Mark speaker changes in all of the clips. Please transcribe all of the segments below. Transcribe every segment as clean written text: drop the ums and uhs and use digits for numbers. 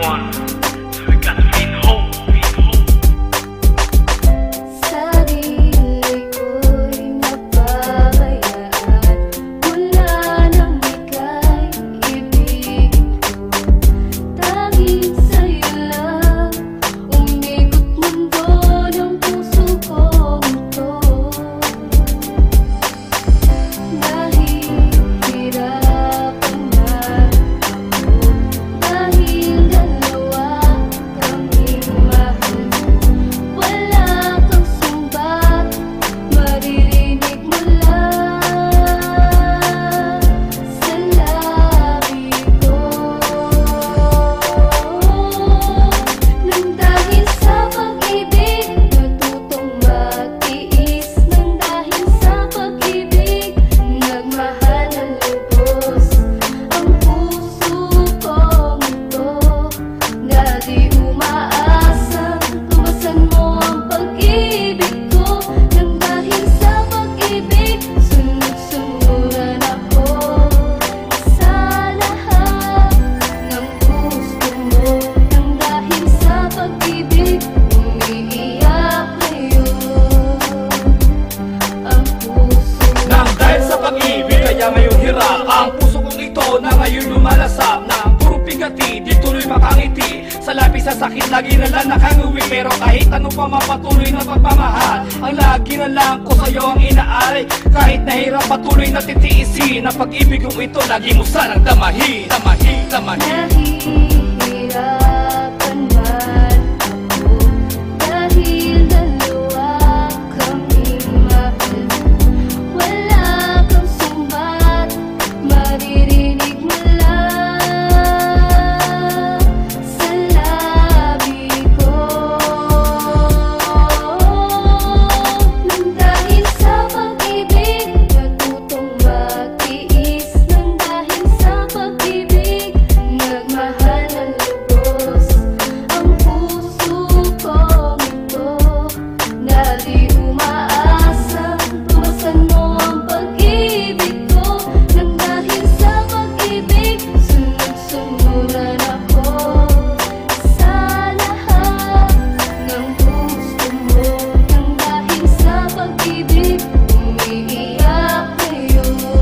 Speaker 1: one. So we got to feel hope.
Speaker 2: Sarili ko'y napabayaan, mula nang ika'y ibigin ko. Tanging sa'yo lang umikot mundo ng puso kong ito. Nahihirapan na ako dahil dalawa kaming mahal. Wala kang sumbat, maririnig mo lang sa labi ko. Nang dahil sa pag-ibig, natutong magtiis. Nang dahil sa pag-ibig, nagmahal ng lubos ang puso kong ito. Na di umaasang tumasan mo ang pag-ibig ko. Nang dahil sa pag-ibig, sunod-sunuran ako sa lahat ng gusto mo. Nang dahil sa pag-ibig, umiiyak ngayon ang puso.
Speaker 3: Nang dahil sa pag-ibig, kaya ngayon hirap ang puso kong ito na ngayon lumalasap. Nang puro pigati, di tuloy makangiti. Sa labis sa sakit, lagi na lang nakanguwi. Pero kahit ano pa mapatuloy na pagmamahal, ang lagi na lang ko sa'yo ang inaari. Kahit nahirap patuloy na titiisin, ang pag-ibig kong ito lagi mo sanang damahin. Damahin, damahin.
Speaker 2: Nahihirapan man ako dahil dalawa kaming mahal. Wala kang sumbat, maririnig mo lang sa labi ko. Nang dahil sa pag-ibig, natutong magtiis. Nang dahil sa pag-ibig, nagmahal ng lubos ang puso kong ito. Na di umaasang tumasan mo ang pag-ibig ko. Nang dahil sa pag-ibig, sunod-sunuran ako sa lahat ng gusto mo. Nang dahil sa pag-ibig, umiiyak ngayon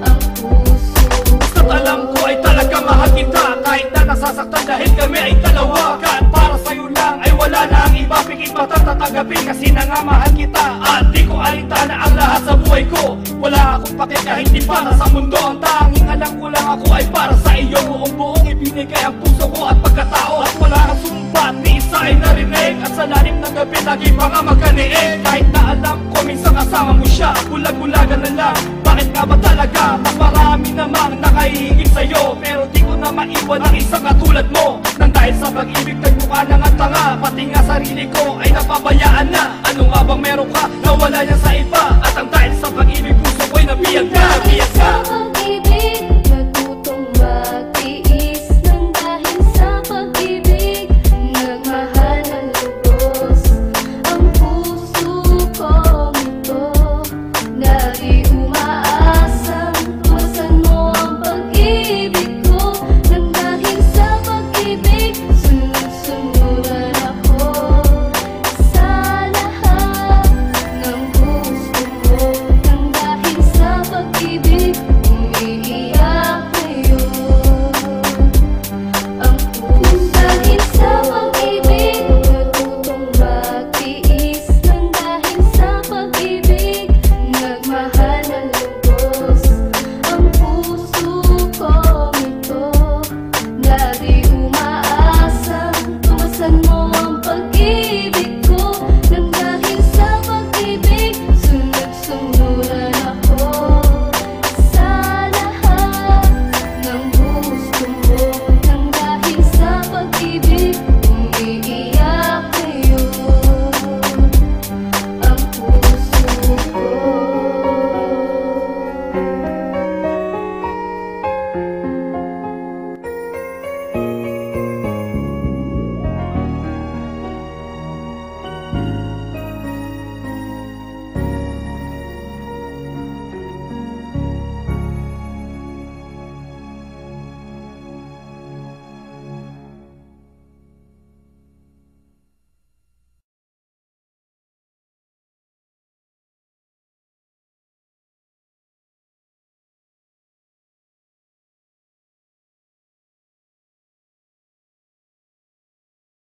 Speaker 2: ang puso
Speaker 3: Basta't alam ko ay talaga mahal kita, kahit na nasasaktan dahil kami ay dalawa. Kahit para sa'yo lang ay wala na ang iba, pigit pa tatanggapin kasi na nga mahal kita. At di ko alintana ang lahat sa buhay ko. Wala akong pakit kahit di para sa mundo. Ang tanging alam ko lang ako ay para sa iyo. Buong-buong ibinigay ang puso ko at pagkatao. At wala kang sumbat, ni isa ay narinig. At sa lalim ng gabi lagi pa nga magkaniig. Kahit na alam ko minsan kasama mo siya, bulag-bulagan na lang. Bakit nga ba talaga? Mas marami namang nakahihigit sa'yo, pero di ko na maiwan ang isang katulad mo. Nang dahil sa pag-ibig, nagmukha na nga tanga. Pati nga sarili ko ay napabayaan.